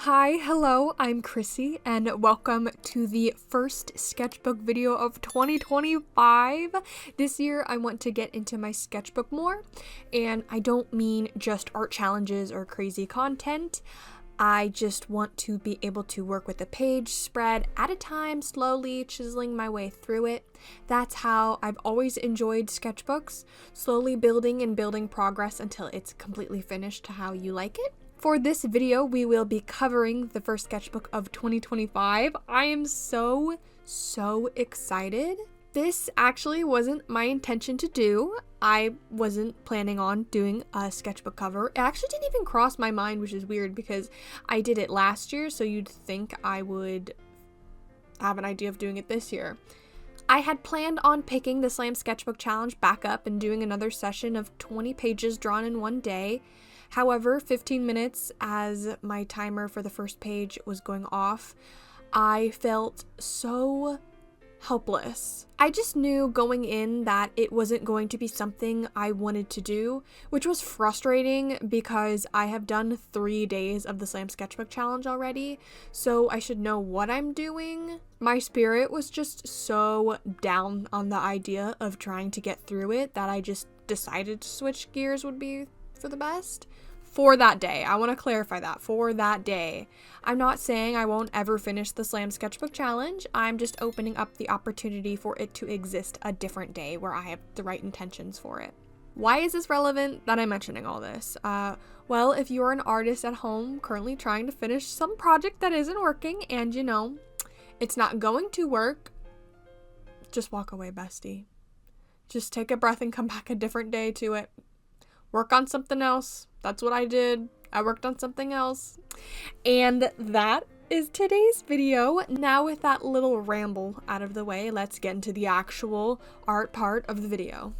Hi, hello, I'm Chrissy, and welcome to the first sketchbook video of 2025. This year, I want to get into my sketchbook more, and I don't mean just art challenges or crazy content. I just want to be able to work with a page spread at a time, slowly chiseling my way through it. That's how I've always enjoyed sketchbooks, slowly building and building progress until it's completely finished to how you like it. For this video, we will be covering the first sketchbook of 2025. I am so excited. This actually wasn't my intention to do. I wasn't planning on doing a sketchbook cover. It actually didn't even cross my mind, which is weird because I did it last year, so you'd think I would have an idea of doing it this year. I had planned on picking the Slam Sketchbook Challenge back up and doing another session of 20 pages drawn in one day. However, 15 minutes as my timer for the first page was going off, I felt so helpless. I just knew going in that it wasn't going to be something I wanted to do, which was frustrating because I have done 3 days of the Slam Sketchbook Challenge already, so I should know what I'm doing. My spirit was just so down on the idea of trying to get through it that I just decided to switch gears would be for the best. For that day. I want to clarify that. For that day. I'm not saying I won't ever finish the Slam Sketchbook Challenge. I'm just opening up the opportunity for it to exist a different day where I have the right intentions for it. Why is this relevant that I'm mentioning all this? Well, if you're an artist at home currently trying to finish some project that isn't working and it's not going to work, just walk away, bestie. Just take a breath and come back a different day to it. Work on something else. That's what I did. I worked on something else. And that is today's video. Now with that little ramble out of the way, let's get into the actual art part of the video.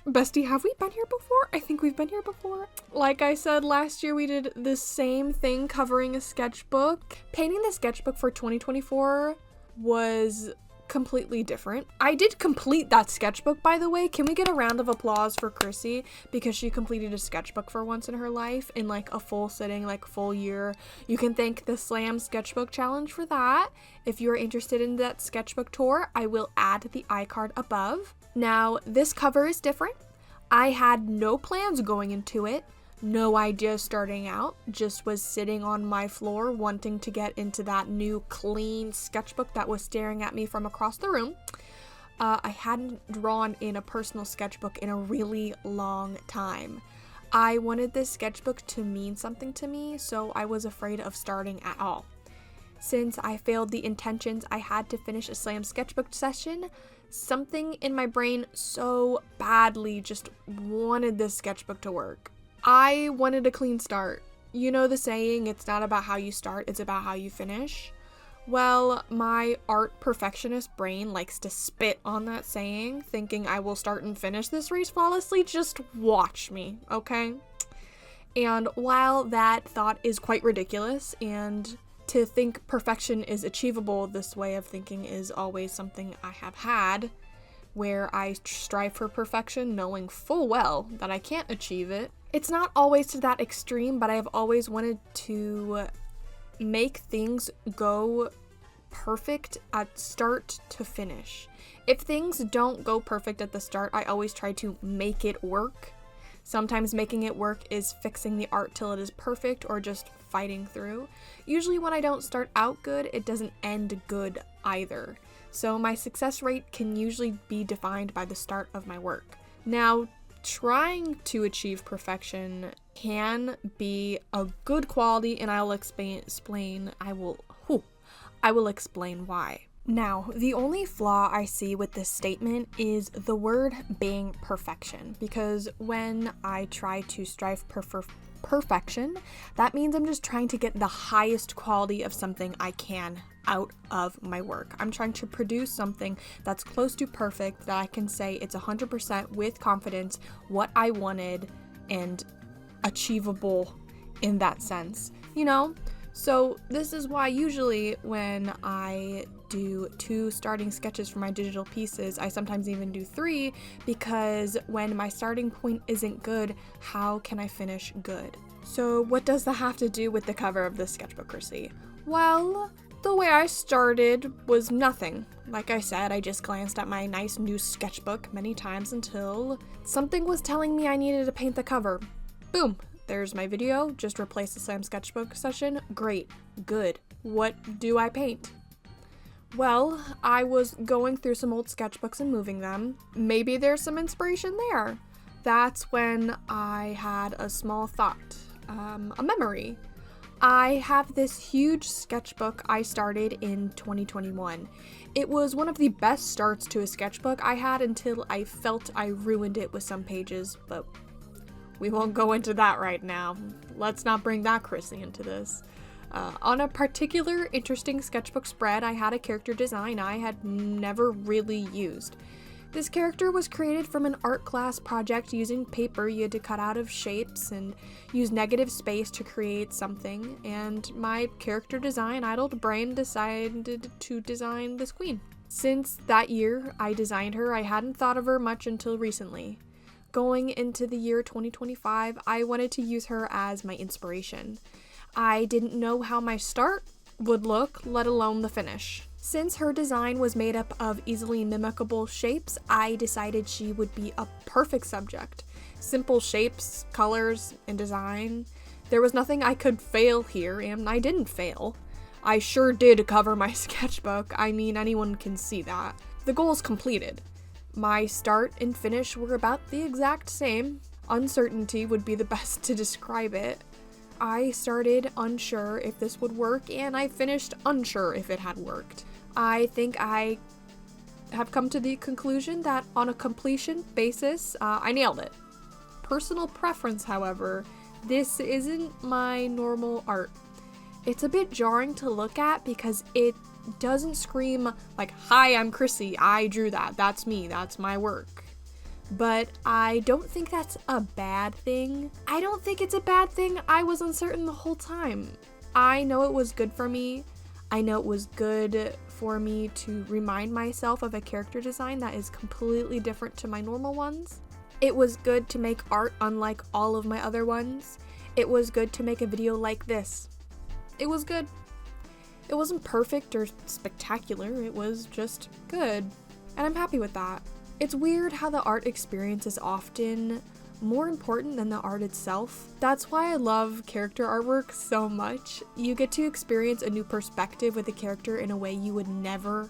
Bestie, have we been here before? I think we've been here before. Like I said, last year we did the same thing covering a sketchbook. Painting the sketchbook for 2024 was completely different. I did complete that sketchbook, by the way. Can we get a round of applause for Chrissy? Because she completed a sketchbook for once in her life in like a full sitting, like full year. You can thank the Slam Sketchbook Challenge for that. If you're interested in that sketchbook tour, I will add the iCard above. Now, this cover is different. I had no plans going into it, no idea starting out, just was sitting on my floor wanting to get into that new clean sketchbook that was staring at me from across the room. I hadn't drawn in a personal sketchbook in a really long time. I wanted this sketchbook to mean something to me, so I was afraid of starting at all. Since I failed the intentions I had to finish a Slam Sketchbook session, something in my brain so badly just wanted this sketchbook to work. I wanted a clean start. You know the saying, it's not about how you start, it's about how you finish. Well, my art perfectionist brain likes to spit on that saying, thinking I will start and finish this race flawlessly. Just watch me, okay? And while that thought is quite ridiculous, and to think perfection is achievable, this way of thinking is always something I have had, where I strive for perfection knowing full well that I can't achieve it. It's not always to that extreme, but I have always wanted to make things go perfect at start to finish. If things don't go perfect at the start, I always try to make it work. Sometimes making it work is fixing the art till it is perfect or just fighting through. Usually when I don't start out good, it doesn't end good either. So my success rate can usually be defined by the start of my work. Now, trying to achieve perfection can be a good quality, and I will explain why. Now, the only flaw I see with this statement is the word being perfection, because when I try to strive for perfection, that means I'm just trying to get the highest quality of something I can out of my work. I'm trying to produce something that's close to perfect, that I can say it's 100% with confidence what I wanted and achievable in that sense. So this is why usually when I do 2 starting sketches for my digital pieces, I sometimes even do 3, because when my starting point isn't good, how can I finish good? So what does that have to do with the cover of this sketchbook, Chrissy? Well, the way I started was nothing. Like I said, I just glanced at my nice new sketchbook many times until something was telling me I needed to paint the cover. Boom! There's my video, just replace the same sketchbook session. Great, good. What do I paint? Well, I was going through some old sketchbooks and moving them. Maybe there's some inspiration there. That's when I had a small thought, a memory. I have this huge sketchbook I started in 2021. It was one of the best starts to a sketchbook I had until I felt I ruined it with some pages, but we won't go into that right now. Let's not bring that Chrissy into this. On a particular interesting sketchbook spread, I had a character design I had never really used. This character was created from an art class project using paper you had to cut out of shapes and use negative space to create something, and my character design idled brain decided to design this queen. Since that year I designed her, I hadn't thought of her much until recently. Going into the year 2025, I wanted to use her as my inspiration. I didn't know how my start would look, let alone the finish. Since her design was made up of easily mimicable shapes, I decided she would be a perfect subject. Simple shapes, colors, and design. There was nothing I could fail here, and I didn't fail. I sure did cover my sketchbook. I mean, anyone can see that. The goal is completed. My start and finish were about the exact same. Uncertainty would be the best to describe it. I started unsure if this would work, and I finished unsure if it had worked. I think I have come to the conclusion that on a completion basis, I nailed it. Personal preference, however, this isn't my normal art. It's a bit jarring to look at because it doesn't scream like, "Hi, I'm Chrissy, I drew that, that's me, that's my work." But I don't think that's a bad thing. I don't think it's a bad thing. I was uncertain the whole time. I know it was good for me. I know it was good for me to remind myself of a character design that is completely different to my normal ones. It was good to make art unlike all of my other ones. It was good to make a video like this. It was good. It wasn't perfect or spectacular, it was just good, and I'm happy with that. It's weird how the art experience is often more important than the art itself. That's why I love character artwork so much. You get to experience a new perspective with a character in a way you would never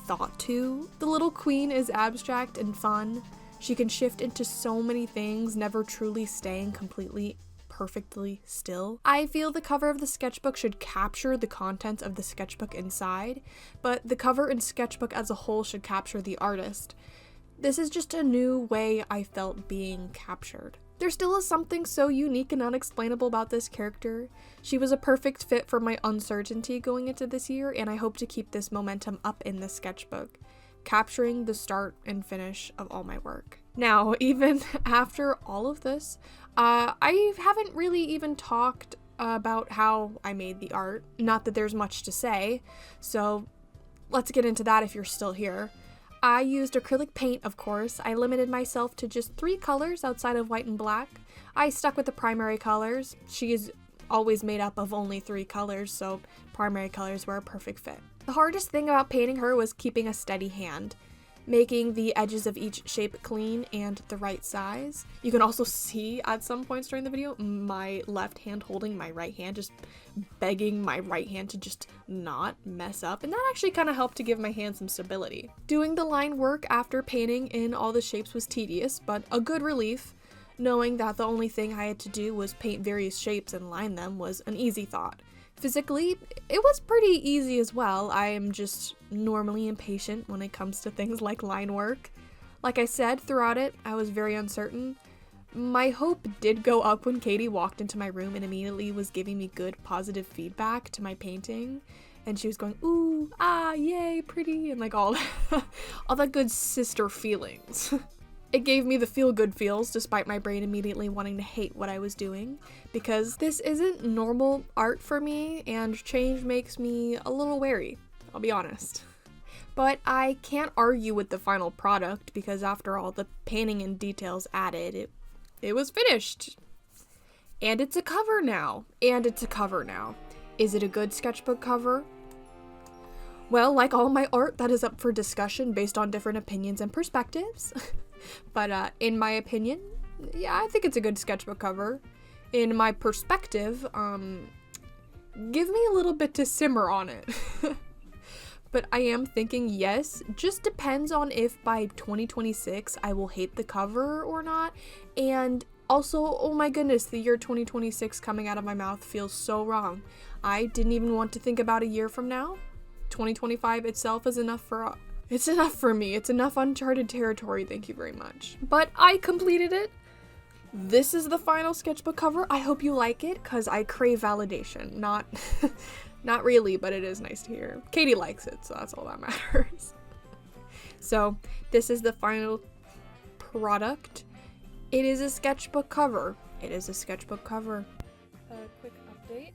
thought to. The little queen is abstract and fun. She can shift into so many things, never truly staying completely perfectly still. I feel the cover of the sketchbook should capture the contents of the sketchbook inside, but the cover and sketchbook as a whole should capture the artist. This is just a new way I felt being captured. There still is something so unique and unexplainable about this character. She was a perfect fit for my uncertainty going into this year, and I hope to keep this momentum up in the sketchbook, capturing the start and finish of all my work. Now, even after all of this, I haven't really even talked about how I made the art. Not that there's much to say, so let's get into that if you're still here. I used acrylic paint, of course. I limited myself to just 3 colors outside of white and black. I stuck with the primary colors. She is always made up of only 3 colors, so primary colors were a perfect fit. The hardest thing about painting her was keeping a steady hand, making the edges of each shape clean and the right size. You can also see at some points during the video my left hand holding my right hand, just begging my right hand to just not mess up, and that actually kind of helped to give my hand some stability. Doing the line work after painting in all the shapes was tedious, but a good relief. Knowing that the only thing I had to do was paint various shapes and line them was an easy thought. Physically, it was pretty easy as well. I am just normally impatient when it comes to things like line work. Like I said, throughout it, I was very uncertain. My hope did go up when Katie walked into my room and immediately was giving me good, positive feedback to my painting. And she was going, "Ooh, ah, yay, pretty," and like all that good sister feelings. It gave me the feel-good feels despite my brain immediately wanting to hate what I was doing, because this isn't normal art for me and change makes me a little wary, I'll be honest. But I can't argue with the final product because after all the painting and details added, it was finished. And it's a cover now. Is it a good sketchbook cover? Well, like all my art, that is up for discussion based on different opinions and perspectives. But in my opinion, yeah, I think it's a good sketchbook cover. In my perspective, give me a little bit to simmer on it. But I am thinking yes, just depends on if by 2026 I will hate the cover or not. And also, oh my goodness, the year 2026 coming out of my mouth feels so wrong. I didn't even want to think about a year from now. 2025 itself is enough for me. It's enough uncharted territory, thank you very much. But I completed it. This is the final sketchbook cover. I hope you like it, because I crave validation. Not really, but it is nice to hear. Katie likes it, so that's all that matters. So, this is the final product. It is a sketchbook cover. A quick update.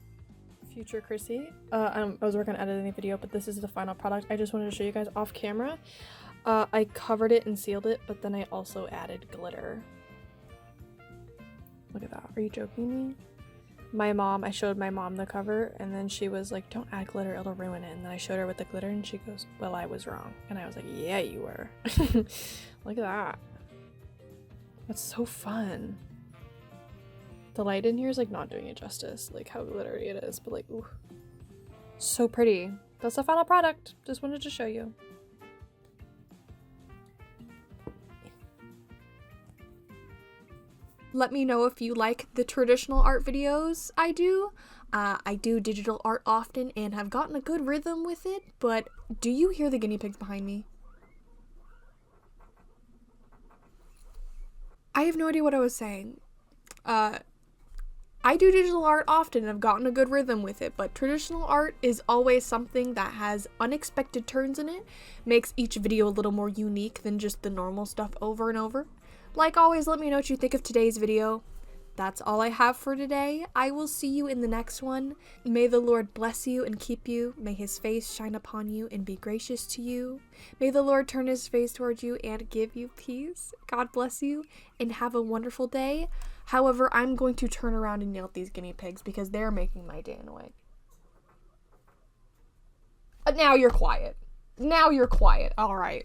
Future Chrissy. I was working on editing the video, but this is the final product. I just wanted to show you guys off camera. I covered it and sealed it, but then I also added glitter. Look at that. Are you joking me? I showed my mom the cover, and then she was like, don't add glitter, it'll ruin it. And then I showed her with the glitter, and she goes, well, I was wrong. And I was like, yeah, you were. Look at that. That's so fun. The light in here is like not doing it justice, like how glittery it is, but like, ooh, so pretty. That's the final product. Just wanted to show you. Let me know if you like the traditional art videos I do. I do digital art often and have gotten a good rhythm with it, but do you hear the guinea pigs behind me? I have no idea what I was saying. I do digital art often and I've gotten a good rhythm with it, but traditional art is always something that has unexpected turns in it, makes each video a little more unique than just the normal stuff over and over. Like always, let me know what you think of today's video. That's all I have for today. I will see you in the next one. May the Lord bless you and keep you. May his face shine upon you and be gracious to you. May the Lord turn his face towards you and give you peace. God bless you and have a wonderful day. However, I'm going to turn around and yell at these guinea pigs because they're making my day annoying. Now you're quiet. All right.